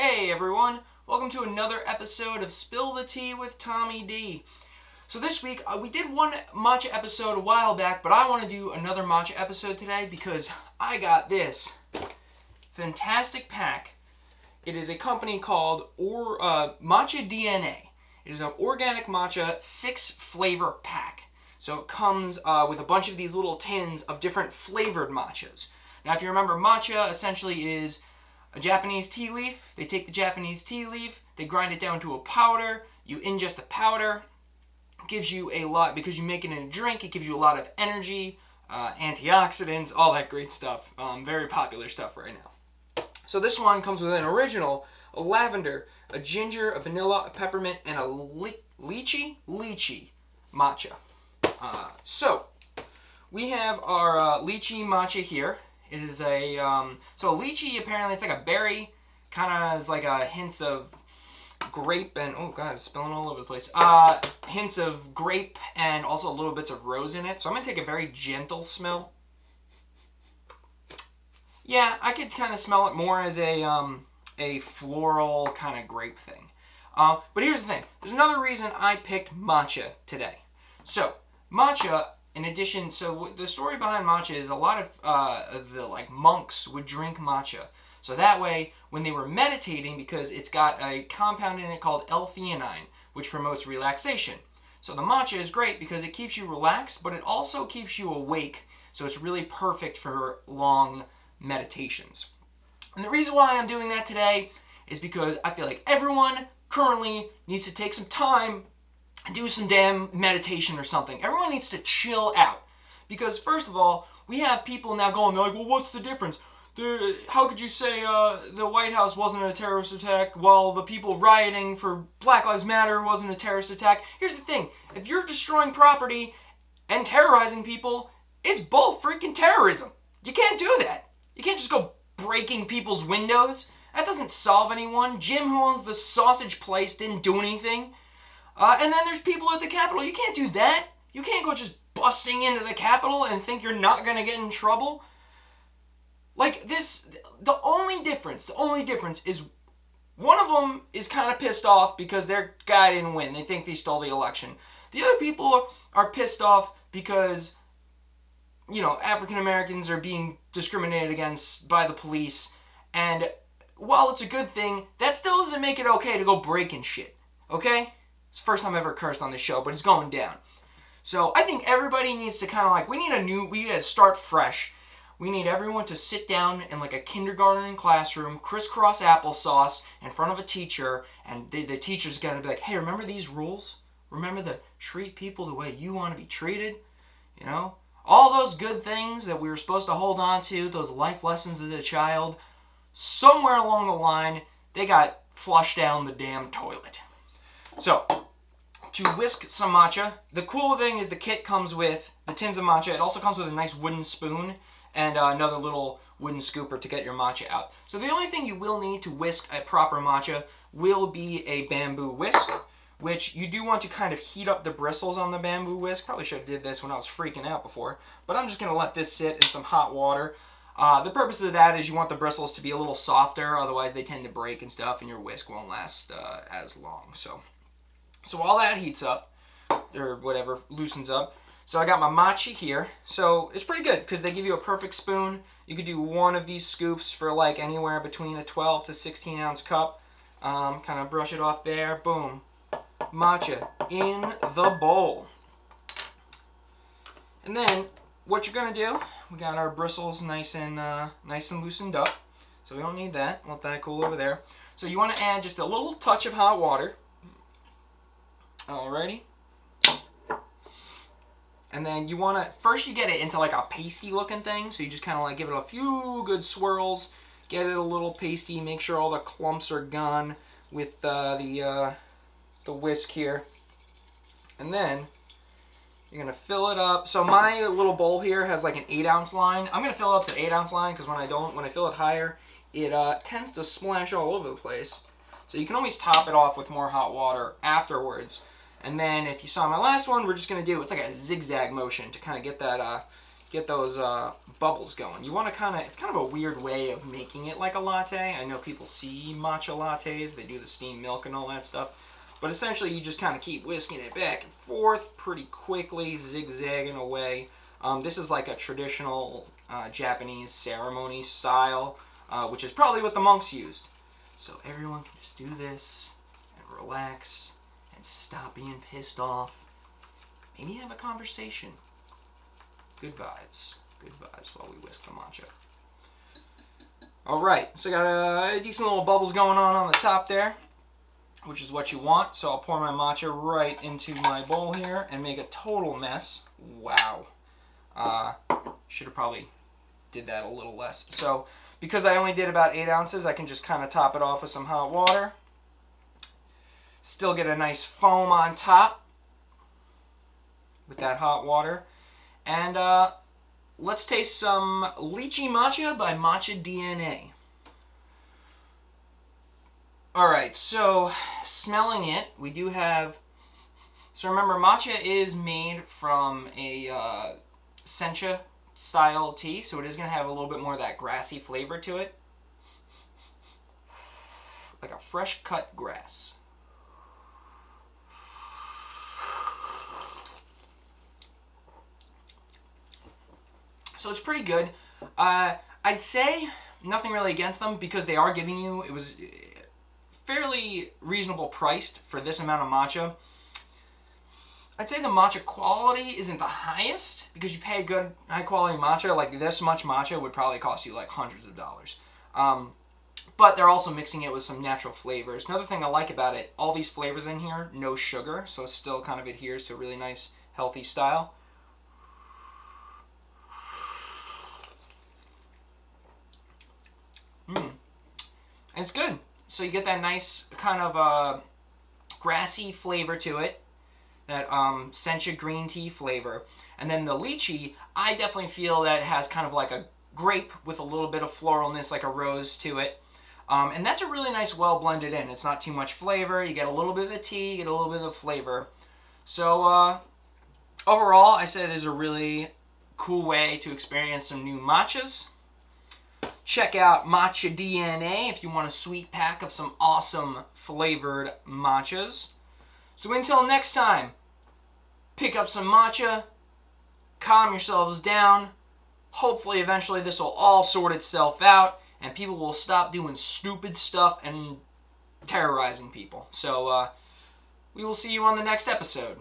Hey everyone, welcome to another episode of Spill the Tea with Tommy D. So this week, we did one matcha episode a while back, but I want to do another matcha episode today because I got this fantastic pack. It is a company called Matcha DNA. It is an organic matcha 6-flavor pack. So it comes with a bunch of these little tins of different flavored matchas. Now if you remember, matcha essentially is a Japanese tea leaf. They take the Japanese tea leaf, they grind it down to a powder, you ingest the powder. It gives you a lot, because you make it in a drink, it gives you a lot of energy, antioxidants, all that great stuff. Very popular stuff right now. So this one comes with an original, a lavender, a ginger, a vanilla, a peppermint, and a lychee matcha. So we have our lychee matcha here. It is a, so lychee apparently it's like a berry, kind of is like a hints of grape and, oh god, it's spilling all over the place. Hints of grape and also little bits of rose in it. So I'm going to take a very gentle smell. Yeah, I could kind of smell it more as a floral kind of grape thing. But here's the thing. There's another reason I picked matcha today. So, matcha, in addition, so the story behind matcha is a lot of the monks would drink matcha. So that way, when they were meditating, because it's got a compound in it called L-theanine, which promotes relaxation. So the matcha is great because it keeps you relaxed, but it also keeps you awake. So it's really perfect for long meditations. And the reason why I'm doing that today is because I feel like everyone currently needs to take some time and do some damn meditation or something. Everyone needs to chill out. Because first of all, we have people now going, they're like, well, what's the difference? How could you say the White House wasn't a terrorist attack while the people rioting for Black Lives Matter wasn't a terrorist attack? Here's the thing. If you're destroying property and terrorizing people, it's both freaking terrorism. You can't do that. You can't just go breaking people's windows. That doesn't solve anyone. Jim, who owns the sausage place, didn't do anything. And then there's people at the Capitol. You can't do that. You can't go just busting into the Capitol and think you're not going to get in trouble. Like this, the only difference is one of them is kind of pissed off because their guy didn't win. They think they stole the election. The other people are pissed off because, you know, African Americans are being discriminated against by the police. And while it's a good thing, that still doesn't make it okay to go breaking shit. Okay? It's the first time I've ever cursed on this show, but it's going down. So I think everybody needs to kind of we need to start fresh. We need everyone to sit down in like a kindergarten classroom, crisscross applesauce in front of a teacher, and the teacher's got to be like, hey, remember these rules? Remember to treat people the way you want to be treated? You know? All those good things that we were supposed to hold on to, those life lessons as a child, somewhere along the line, they got flushed down the damn toilet. So, to whisk some matcha, the cool thing is the kit comes with the tins of matcha. It also comes with a nice wooden spoon and another little wooden scooper to get your matcha out. So the only thing you will need to whisk a proper matcha will be a bamboo whisk, which you do want to kind of heat up the bristles on the bamboo whisk. Probably should have did this when I was freaking out before, but I'm just going to let this sit in some hot water. The purpose of that is you want the bristles to be a little softer, otherwise they tend to break and stuff, and your whisk won't last as long. So while that heats up, or whatever, loosens up, so I got my matcha here. So it's pretty good because they give you a perfect spoon. You could do one of these scoops for like anywhere between a 12 to 16 ounce cup. Kind of brush it off there. Boom. Matcha in the bowl. And then what you're going to do, we got our bristles nice and loosened up. So we don't need that. Let that cool over there. So you want to add just a little touch of hot water. Alrighty. And then you want to, first you get it into like a pasty looking thing. So you just kind of like give it a few good swirls. Get it a little pasty. Make sure all the clumps are gone with the whisk here. And then you're going to fill it up. So my little bowl here has like an 8-ounce line. I'm going to fill it up to 8-ounce line because when I fill it higher, it tends to splash all over the place. So you can always top it off with more hot water afterwards. And then if you saw my last one, we're just going to do, it's like a zigzag motion to kind of get get those bubbles going. You want to kind of, it's kind of a weird way of making it like a latte. I know people see matcha lattes, they do the steamed milk and all that stuff. But essentially you just kind of keep whisking it back and forth pretty quickly, zigzagging away. This is like a traditional Japanese ceremony style, which is probably what the monks used. So everyone can just do this and relax and stop being pissed off. Maybe have a conversation. Good vibes while we whisk the matcha. Alright, so got a decent little bubbles going on the top there, which is what you want. So I'll pour my matcha right into my bowl here and make a total mess. Wow. Should have probably did that a little less. So because I only did about 8 ounces, I can just kind of top it off with some hot water. Still get a nice foam on top with that hot water. And let's taste some Lychee Matcha by Matcha DNA. Alright, so smelling it, we do have... So remember, matcha is made from a sencha style tea, so it is going to have a little bit more of that grassy flavor to it. Like a fresh cut grass. So it's pretty good. I'd say nothing really against them because they are giving you, it was fairly reasonable priced for this amount of matcha. I'd say the matcha quality isn't the highest because you pay good high quality matcha. Like this much matcha would probably cost you like hundreds of dollars. But they're also mixing it with some natural flavors. Another thing I like about it, all these flavors in here, no sugar, so it still kind of adheres to a really nice healthy style. And it's good. So you get that nice kind of grassy flavor to it, that sencha green tea flavor. And then the lychee, I definitely feel that it has kind of like a grape with a little bit of floralness, like a rose to it. And that's a really nice well blended in. It's not too much flavor. You get a little bit of the tea, you get a little bit of the flavor. So overall, I said it is a really cool way to experience some new matchas. Check out Matcha DNA if you want a sweet pack of some awesome flavored matchas. So until next time, pick up some matcha, calm yourselves down. Hopefully eventually this will all sort itself out and people will stop doing stupid stuff and terrorizing people. So we will see you on the next episode.